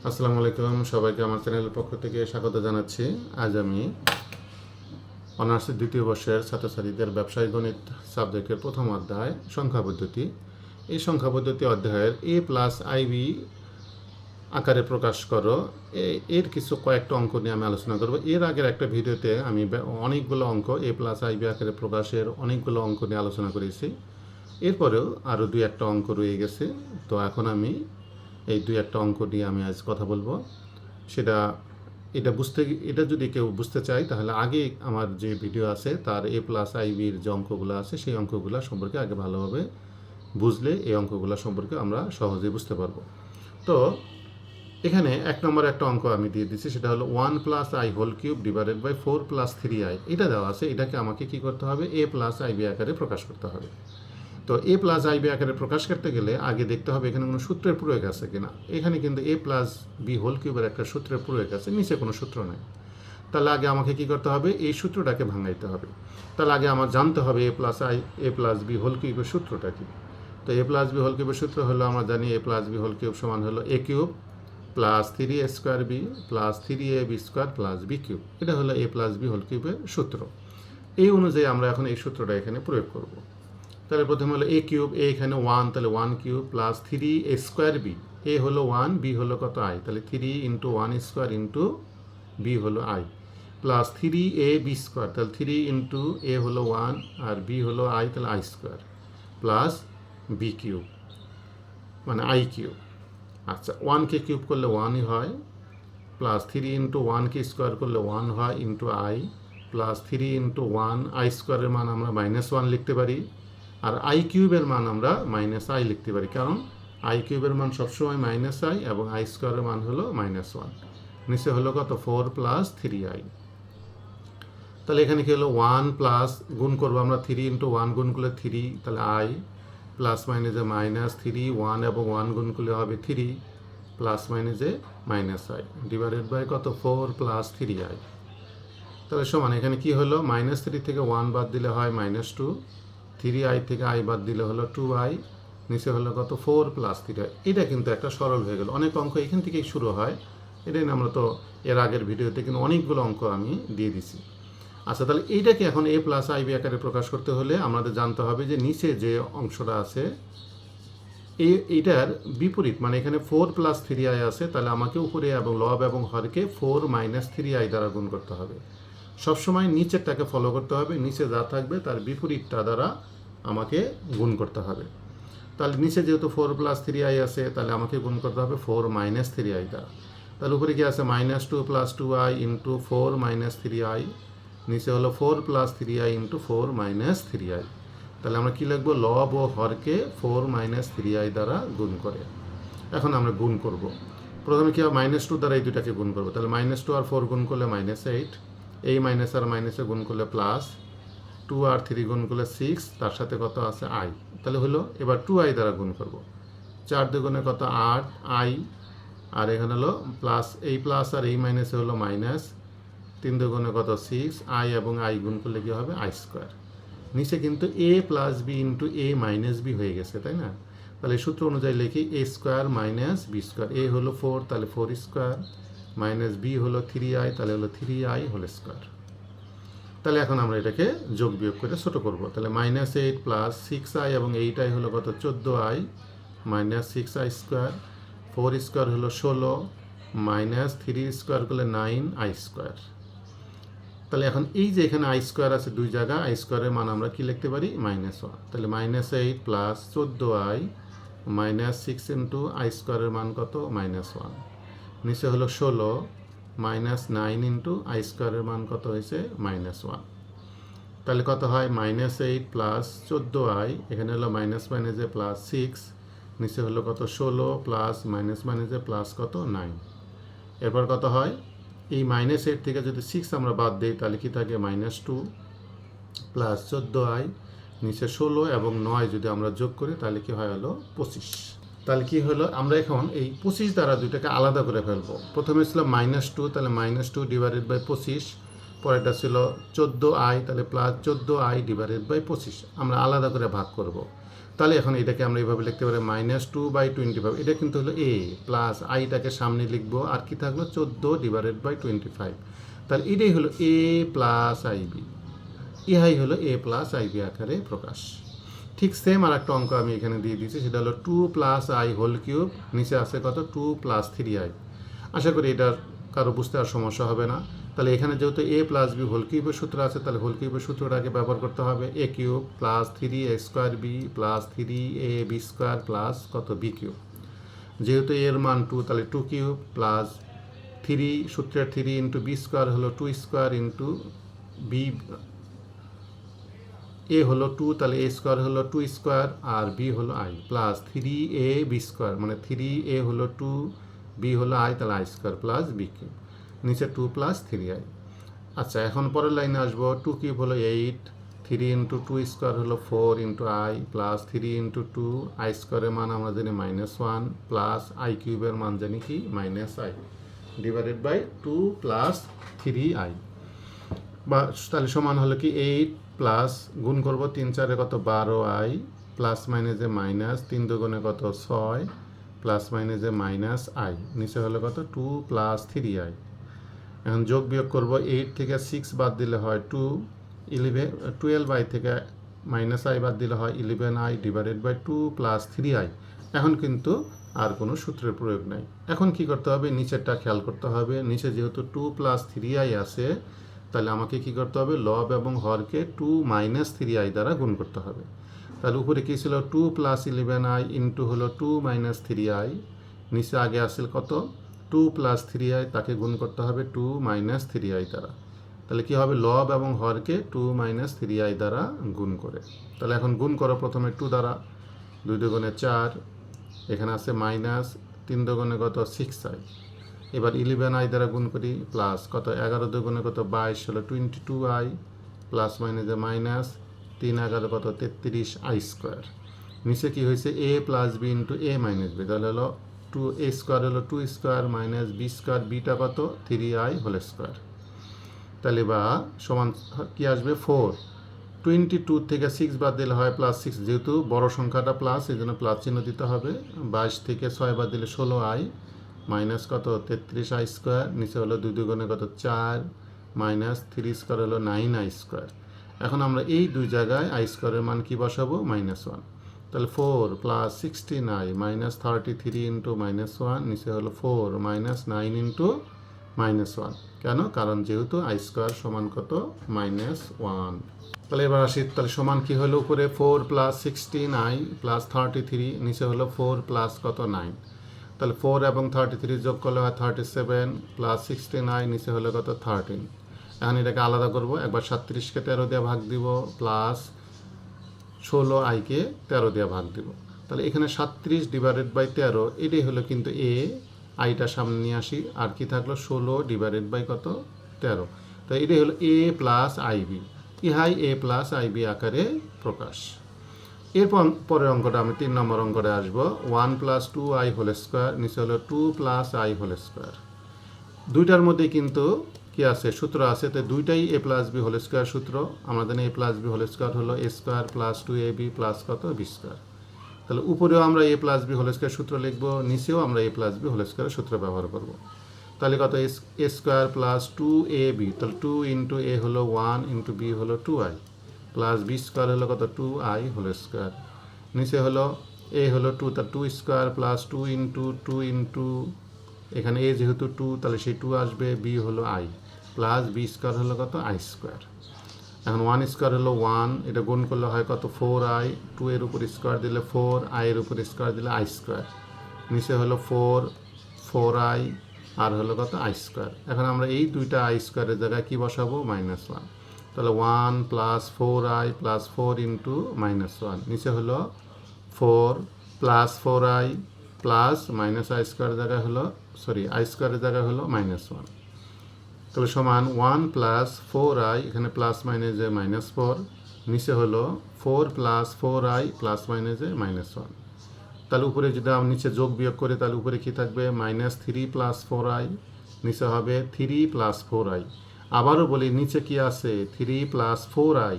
আসসালামু আলাইকুম, সবাইকে আমার চ্যানেলের পক্ষ থেকে স্বাগত জানাচ্ছি। আজ আমি অনার্সের দ্বিতীয় বর্ষের ছাত্রছাত্রীদের ব্যবসায়িক গণিত সাবজেক্টের প্রথম অধ্যায় সংখ্যা পদ্ধতি। এই সংখ্যা পদ্ধতি অধ্যায়ের a+ib আকারে প্রকাশ করো এর কয়েকটা অঙ্ক নিয়ে আমি আলোচনা করব। এর আগের একটা ভিডিওতে আমি অনেকগুলো অঙ্ক a+ib আকারে প্রকাশের অনেকগুলো অঙ্ক নিয়ে আলোচনা করেছি। এরপরেও আরও দুই একটা অঙ্ক রয়ে গেছে, তো এখন আমি এই দুই একটা অঙ্ক নিয়ে আমি আজ কথা বলবো। এটা যদি কেউ বুঝতে চায় তাহলে আগে আমার যে ভিডিও আছে তার a+ib যে অঙ্কগুলো আছে সেই অঙ্কগুলো সম্পর্কে আগে ভালোভাবে বুঝলে এই অঙ্কগুলো সম্পর্কে আমরা সহজেই বুঝতে পারবো। তো এখানে এক নম্বর একটা অঙ্ক আমি দিয়ে দিচ্ছি, সেটা হলো 1+i³ ডিভাইডেড বাই 4+3i। এটা দেওয়া আছে, এটাকে আমাকে কি করতে হবে, a+ib আকারে প্রকাশ করতে হবে। তো a+ib আকারে প্রকাশ করতে গেলে আগে দেখতে হবে এখানে কোনো সূত্রের প্রয়োগ আছে কিনা। এখানে কিন্তু a+b³ একটা সূত্রের প্রয়োগ আছে, নিচে কোনো সূত্র নাই। তাহলে আগে আমাকে কি করতে হবে, এই সূত্রটাকে ভাঙাইতে হবে। তাহলে আগে আমার জানতে হবে a+b³ সূত্রটা কি। তো a+b³ সূত্র হলো, আমরা জানি a+b³ সমান হলো a³ plus 3a² b plus 3ab² plus b³। এটা হলো a+b³ সূত্র। এই অনুযায়ী আমরা এখন এই সূত্রটা এখানে প্রয়োগ করব। তাহলে প্রথমে হলো a³ a এখানে 1, তাহলে 1³ প্লাস 3a² b, a হলো 1, b হলো কত i, তাহলে 3 × 1² ইন্টু b হলো i প্লাস 3ab², তাহলে 3 × a হলো 1 আর b হলো i, তাহলে i² প্লাস b³ মানে i³। আচ্ছা, 1কে কিউব করলে 1ই হয়, প্লাস 3 × 1কে স্কোয়ার করলে 1 হয় ইন্টু i প্লাস 3 × 1 i² মান আমরা -1 লিখতে পারি, আর i³ মান আমরা -i লিখতে পারি, কারণ i³ মান সবসময় -i এবং i² মান হলো -1। নিচে হলো কত, 4 + 3i। তাহলে এখানে কি হলো, 1 প্লাস গুণ করবো আমরা, 3 × 1 গুণ করলে 3, তাহলে i প্লাস মাইনাসে -3, 1 এবং 1 গুণ করলে হবে 3 প্লাস মাইনাসে -i ডিভাইডেড বাই কত, 4 + 3i। তাহলে সমান এখানে কি হলো, -3 থেকে 1 বাদ দিলে হয় -2, 3i থেকে i বাদ দিলে হলো 2i, নিচে হলো কত, 4 + 3i। এটা কিন্তু একটা সরল হয়ে গেল। অনেক অঙ্ক এখান থেকেই শুরু হয়, এটাই আমরা তো এর আগের ভিডিওতে কিন্তু অনেকগুলো অঙ্ক আমি দিয়ে দিছি। আচ্ছা, তাহলে এইটাকে এখন a+ib আকারে প্রকাশ করতে হলে আমাদের জানতে হবে যে নিচে যে অংশটা আছে এইটার বিপরীত, মানে এখানে 4 + 3i আছে, তাহলে আমাকে উপরে এবং লব এবং হরকে 4 - 3i দ্বারা গুণ করতে হবে। সবসময় নিচেরটাকে ফলো করতে হবে, নিচে যা থাকবে তার বিপরীতটা দ্বারা আমাকে গুণ করতে হবে। তাহলে নিচে যেহেতু 4 + 3i আছে, তাহলে আমাকে গুণ করতে হবে 4 - 3i দ্বারা। তাহলে উপরে কি আছে, -2 + 2i ইন্টু 4 - 3i, নিচে হলো 4 + 3i ইন্টু 4 - 3i। তাহলে আমরা কী লিখবো, লব ও হরকে 4 - 3i দ্বারা গুণ করে। এখন আমরা গুণ করব। প্রথমে কি হবে, -2 দ্বারা এই দুটাকে গুণ করবো, তাহলে -2 আর 4 গুণ করলে -8, এই মাইনাস আর মাইনাসে গুণ করলে প্লাস, 2 আর 3 গুণ করলে 6, তার সাথে কত আছে i, তাহলে হলো এবার 2i দ্বারা গুণ করব। 4 দুগুণে কত, 8i, আর এখানে হলো প্লাস, এই প্লাস আর এই মাইনাসে হলো মাইনাস, 3 দুগুণে কত, 6i এবং i গুণ করলে কী হবে, i²। নিচে কিন্তু a+b ইন্টু a - b হয়ে গেছে, তাই না? তাহলে সূত্র অনুযায়ী লিখি a² - b², a হলো 4, তাহলে 4² মাইনাস b হলো 3i, তাহলে হলো 3i হোল স্কোয়ার। তাহলে এখন আমরা এটাকে যোগ বিয়োগ করে ছোটো করব। তাহলে -8 প্লাস 6i এবং 8i হলো কত, 14i মাইনাস 6i², 4² হলো 16 মাইনাস 3² করলে 9i²। তাহলে এখন এই যে এখানে i² আছে দুই জায়গা, i² মান আমরা কি লিখতে পারি, -1। তাহলে -8 plus 14i minus 6 into i² মান কত, -1। নিচে হলো 16 মাইনাস 9 ইন্টু i² মান কত হয়েছে, -1। তাহলে কত হয়, -8 প্লাস 14i, এখানে হলো মাইনাস মাইনাসে প্লাস 6, নিচে হলো কত, 16 প্লাস মাইনাস মাইনাসে প্লাস কত, 9। এরপর কত হয়, এই -8 থেকে যদি 6 আমরা বাদ দিই তাহলে কি থাকে, -2 প্লাস 14i, নিচে 16 এবং 9 যদি আমরা যোগ করি তাহলে কি হয়, হলো 25। তাহলে কি হলো, আমরা এখন এই 25 দ্বারা দুইটাকে আলাদা করে ফেলবো। প্রথমে ছিল -2, তাহলে -2 ডিভাইডেড বাই 25, পরেরটা ছিল 14i, তাহলে প্লাস 14i ডিভাইডেড বাই 25, আমরা আলাদা করে ভাগ করব। তাহলে এখন এটাকে আমরা এইভাবে লিখতে পারি -2/25, এটা কিন্তু হলো a, প্লাস আইটাকে সামনে লিখবো, আর কি থাকলো 14/25। তাহলে এটাই হলো a প্লাস আইবি, ইহাই হলো a প্লাস আইবি আকারে প্রকাশ। ঠিক সেম আর একটা অঙ্ক আমি এখানে দিয়ে দিয়েছি, সেটা হলো 2 + i হোল কিউব, নিচে আছে কত 2 + 3i। আশা করি এটা কারো বুঝতে আর সমস্যা হবে না। তাহলে এখানে যেহেতু a প্লাস বি হোল কিউবের সূত্র আছে, তাহলে হোল কিউবের সূত্রটাকে ব্যবহার করতে হবে a cube plus 3a² b plus 3ab² plus কত b কিউব। যেহেতু এর মান 2, তাহলে 2 কিউব প্লাস 3 সূত্রের 3 ইন্টু b² হলো 2² ইন্টু b, a হলো 2, তাহলে a² হলো 2² আর b হলো i, প্লাস 3ab² মানে 3a হলো 2, b হলো i, তাহলে i² প্লাস b কিউব, নিচে 2 প্লাস 3i। আচ্ছা, এখন পরের লাইনে আসবো, 2 কিউব হলো 8, 3 ইন্টু 2² হলো 4 into i, plus 3 into 2, i² মান আমরা জানি -1, প্লাস i কিউবের মান জানি কি -i, divided by 2 plus 3i, বা তাহলে সমান হলো কি 8 প্লাস গুণ করবো 3 4 কত 12i, প্লাস মাইনাসে মাইনাস 3 2 কত 6, প্লাস মাইনাসে -i, নিচে হলো কত 2 প্লাস 3i। এখন যোগ বিয়োগ করবো, 8 থেকে 6 বাদ দিলে হয় 2, 12i থেকে -i বাদ দিলে হয় 11i, divided by 2 plus 3i। এখন কিন্তু আর কোনো সূত্রের প্রয়োগ নাই। এখন কি করতে হবে, নিচেরটা খেয়াল করতে হবে। নিচে যেহেতু 2 প্লাস 3i আছে, তাহলে আমাকে কি করতে হবে, লব এবং হরকে 2 মাইনাস 3i দ্বারা গুণ করতে হবে। তাহলে উপরে কী ছিল 2 প্লাস 11i ইন্টু হলো 2 মাইনাস 3i, নিচে আগে আসছিল কত 2 প্লাস 3i, তাকে গুণ করতে হবে 2 মাইনাস 3i দ্বারা। তাহলে কি হবে, লব এবং হরকে 2 মাইনাস 3i দ্বারা গুণ করে। তাহলে এখন গুণ করো প্রথমে 2 দ্বারা, 2 2 4, এখানে আছে মাইনাস 3 2 কত 6i, এবার 11i দ্বারা গুণ করি, প্লাস কত 11 2 কত 22 হলো 22i, প্লাস মাইনাসে মাইনাস 3 11 কত 33i²। নিচে কি হয়েছে a plus B into a minus B, তাহলে হলো 2a² হলো 2² মাইনাস b², বিটা কত 3i হোল স্কোয়ার। তাহলে বা সমান কি আসবে 4, 22 থেকে 6 বাদ দিলে হয় প্লাস 6, যেহেতু বড় সংখ্যাটা প্লাস এই জন্য প্লাস চিহ্ন দিতে হবে। 22 থেকে 6 বাদ দিলে 16i, মাইনাস কত 33i², নিচে হলো 2 2 কত 4, মাইনাস 3² হলো 9i²। এখন আমরা এই দুই জায়গায় i² মান কি বসাবো -1, তাহলে 4 প্লাস 16i মাইনাস 33 ইন্টু -1, নিচে হলো 4 মাইনাস 9 ইন্টু -1। কেন, কারণ যেহেতু i² সমান কত -1। তাহলে এবার আসি, তাহলে সমান কি হলো, উপরে 4 প্লাস 16i প্লাস 33, নিচে হলো 4 প্লাস কত 9, তাহলে 4 এবং 33 যোগ করলে হয় 37, প্লাস 16i, নিচে হলো কত 13। এখন এটাকে আলাদা করব, একবার 37কে 13 দিয়ে ভাগ দিব, প্লাস 16iকে 13 দিয়ে ভাগ দিব। তাহলে এখানে 37 ডিভাইডেড বাই 13, এটাই হলো কিন্তু a, আইটা সামনে নিয়ে আসি, আর কি থাকলো 16 ডিভাইডেড বাই কত 13। তাই এটাই হলো a প্লাস আইবি, ইহাই a প্লাস আইবি আকারে প্রকাশ। এরপর পরের অঙ্কটা আমি 3 নম্বর অঙ্কটা আসবো, 1 প্লাস 2i হোল স্কোয়ার, নিচে হলো 2 প্লাস i হোল স্কোয়ার। দুইটার মধ্যে কিন্তু কি আছে, সূত্র আছে, তো দুইটাই a plus B whole square সূত্র। আমাদের a plus B whole square হলো a² প্লাস 2ab প্লাস কত b²। তাহলে উপরেও আমরা a plus B whole square সূত্র লিখবো, নিচেও আমরা a প্লাস বি হোল স্কোয়ারের সূত্র ব্যবহার করব। তাহলে কত a² প্লাস 2ab, তাহলে 2 ইন্টু a হলো 1 ইন্টু b হলো 2i, প্লাস b² হলো কত 2i হোল স্কোয়ার, নিচে হলো a হলো 2, তার 2² প্লাস 2 ইন্টু এখানে a যেহেতু 2, তাহলে সেই 2 আসবে, b হলো i, প্লাস b² হলো কত i²। এখন 1² হলো 1, এটা গুণ করলে হয় কত 4i, 2 এর উপর স্কোয়ার দিলে 4, i এর উপর স্কোয়ার দিলে i², নিচে হলো 4 4i আর হলো কত i²। এখন আমরা এই দুইটা i² এর জায়গায় কি বসাবো -1, তাহলে 1 প্লাস 4i প্লাস 4 ইন্টু -1, নিচে হলো 4 plus 4i plus minus i² জায়গায় হলো i² এর জায়গায় হলো -1, তাহলে সমান 1 প্লাস 4i, এখানে প্লাস মাইনাসে -4, নিচে হলো 4 প্লাস 4i প্লাস মাইনাসে -1। তাহলে উপরে যদি আমরা নিচে যোগ বিয়োগ করি, তাহলে উপরে কি থাকবে -3 প্লাস 4i, নিচে হবে 3 প্লাস 4i। আবারও বলি, নিচে কি আছে 3 প্লাস 4i,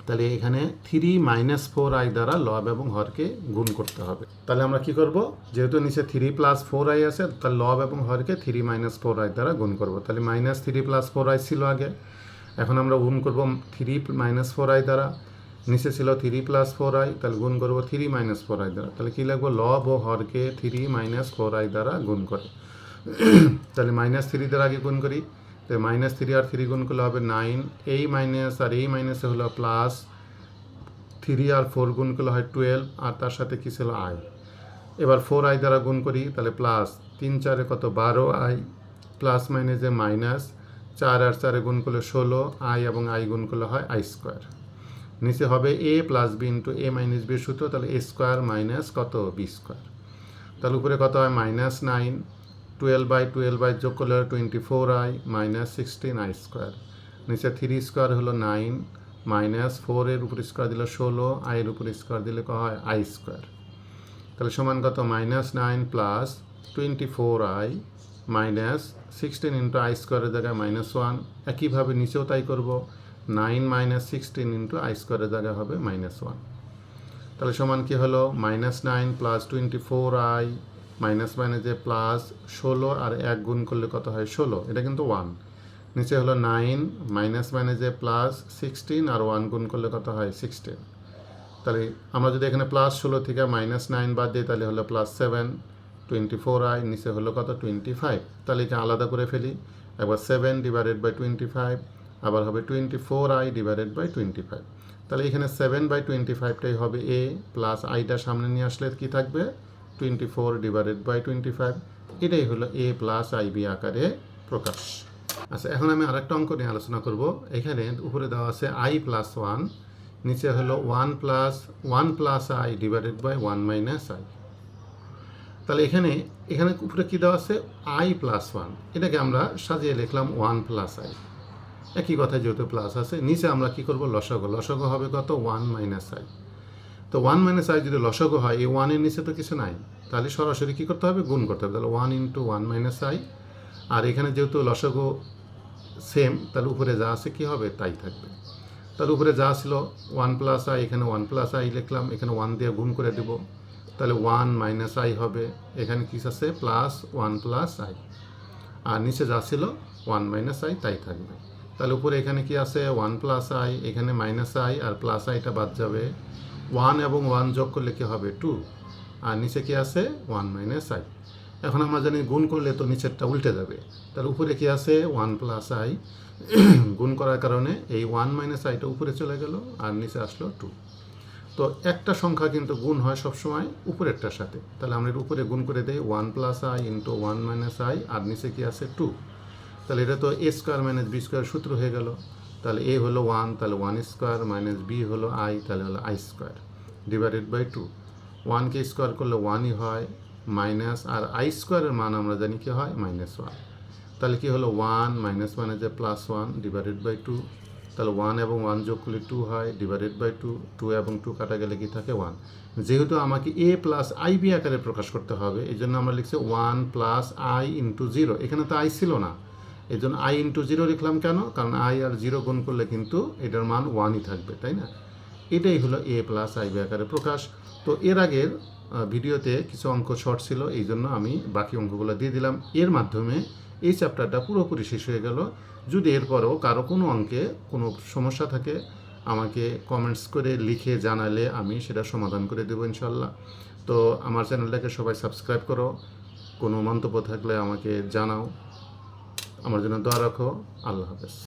তাহলে এখানে 3 - 4i দ্বারা লব এবং হরকে গুণ করতে হবে। তাহলে আমরা কি করব, যেহেতু নিচে 3 + 4i আছে, তাহলে লব এবং হরকে 3 - 4i দ্বারা গুণ করব। তাহলে -3 + 4i ছিল আগে, এখন আমরা গুণ করব 3 - 4i দ্বারা। নিচে ছিল 3 + 4i, তাহলে গুণ করব 3 - 4i দ্বারা। তাহলে কী লিখবো, লব ও হরকে 3 - 4i দ্বারা গুণ করে। তাহলে -3 দ্বারা আগে গুণ করি, তো -3 আর 3 গুণ করলে হবে 9, এই মাইনাস আর এই মাইনাসে হলো প্লাস, 3 আর 4 গুণ করলে হয় 12, আর তার সাথে কী ছিল i। এবার 4i দ্বারা গুণ করি, তাহলে প্লাস 3 × 4 কত 12i, প্লাস মাইনাসে মাইনাস, 4 আর 4 গুণ করলে 16, i এবং i গুণ করলে হয় i²। নিচে হবে a + b × a - b সূত্র, তাহলে a² মাইনাস কত b²। তাহলে উপরে কত হয় -9, 12/12 যোগ করলে 24i - 16i²। নিচে 3² হলো 9, মাইনাস 4 এর উপর স্কোয়ার দিলে 16, i এর উপর স্কোয়ার দিলে কত হয় i²। তাহলে সমান কত -9 + 24i - 16 × i² এর জায়গায় -1। একইভাবে নিচেও তাই করব, 9 - 16 × i² এর জায়গায় হবে -1। তাহলে সমান কি হলো, -9 + 24i মাইনাস মাইনাসে প্লাস 16 আর 1 গুণ করলে কত হয় 16, এটা কিন্তু 1। নিচে হলো 9 মাইনাস মাইনাসে প্লাস 16 আর 1 গুণ করলে কত হয় 16। তাহলে আমরা যদি এখানে +16 থেকে -9 বাদ দিই, তাহলে হলো +7, 24i, নিচে হলো কত 25। তাহলে এটা আলাদা করে ফেলি, একবার 7/25, আবার হবে 24i / 25। তাহলে এখানে 7/25টাই হবে a, প্লাস আইটা সামনে নিয়ে আসলে কি থাকবে 24 / 25। এটাই হলো a + ib আকারে প্রকাশ। আচ্ছা, এখন আমি আরেকটা অঙ্ক নিয়ে আলোচনা করব। এখানে উপরে দেওয়া আছে i + 1, নিচে হলো 1 + i / 1 - i। তাহলে এখানে উপরে কি দেওয়া আছে i + 1, এটাকে আমরা সাজিয়ে লিখলাম 1 + i। একই কথা, যেহেতু প্লাস আছে, নিচে আমরা কি করব, লসাগু হবে কত 1 - i। তো 1 - i যদি লসাগু হয়, এই 1 এর নিচে তো কিছু নাই, তাহলে সরাসরি কী করতে হবে, গুণ করতে হবে। তাহলে 1 × 1 - i, আর এখানে যেহেতু লসাগু সেম, তাহলে উপরে যা আছে কি হবে তাই থাকবে। তাহলে উপরে যা ছিল 1 + i, এখানে 1 + i লিখলাম, এখানে 1 দিয়ে গুণ করে দেব, তাহলে 1 - i হবে। এখানে কি আছে +1 + i, আর নিচে যা ছিল 1 - i তাই থাকবে। তাহলে উপরে এখানে কি আছে 1 + i, এখানে -i আর +iটা বাদ যাবে, 1 এবং 1 যোগ করলে কি হবে 2, আর নিচে কি আছে 1 - i। এখন আমরা জানি গুণ করলে তো নিচেরটা উল্টে যাবে, তাহলে উপরে কি আছে 1 + i, গুণ করার কারণে এই 1 - iটা উপরে চলে গেল, আর নিচে আসলো 2। তো একটা সংখ্যা কিন্তু গুণ হয় সবসময় উপরেরটার সাথে, তাহলে আমরা এর উপরে গুণ করে দেই 1 + i × 1 - i, আর নিচে কি আছে 2। তাহলে এটা তো a² - b² সূত্র হয়ে গেল। তাহলে a হলো 1, তাহলে 1² - b হলো i, তাহলে হলো i² / 2। 1কে স্কোয়ার করলে 1ই হয়, মাইনাস আর i² এর মান আমরা জানি কি হয় -1। তাহলে কি হলো 1 - +1 / 2। তাহলে 1 এবং 1 যোগ করলে 2 হয়, / 2 এবং 2 কাটা গেলে কি থাকে 1। যেহেতু আমাকে a + ib আকারে প্রকাশ করতে হবে, এই জন্য আমরা লিখছি 1 + i × 0। এখানে তো i ছিল না, এই জন্য i × 0 লিখলাম কেন, কারণ i আর 0 গুণ করলে কিন্তু এটার মান 1ই থাকবে, তাই না। এটাই হলো a + ib আকারে প্রকাশ। তো এর আগের ভিডিওতে কিছু অঙ্ক শর্ট ছিল, এই জন্য আমি বাকি অঙ্কগুলো দিয়ে দিলাম। এর মাধ্যমে এই চ্যাপ্টারটা পুরোপুরি শেষ হয়ে গেল। যদি এরপরেও কারো কোনো অঙ্কে কোনো সমস্যা থাকে, আমাকে কমেন্টস করে লিখে জানালে আমি সেটা সমাধান করে দেবো ইনশাল্লাহ। তো আমার চ্যানেলটাকে সবাই সাবস্ক্রাইব করো, কোনো মন্তব্য থাকলে আমাকে জানাও, আমার জন্য দোয়া রাখো। আল্লাহ হাফেজ।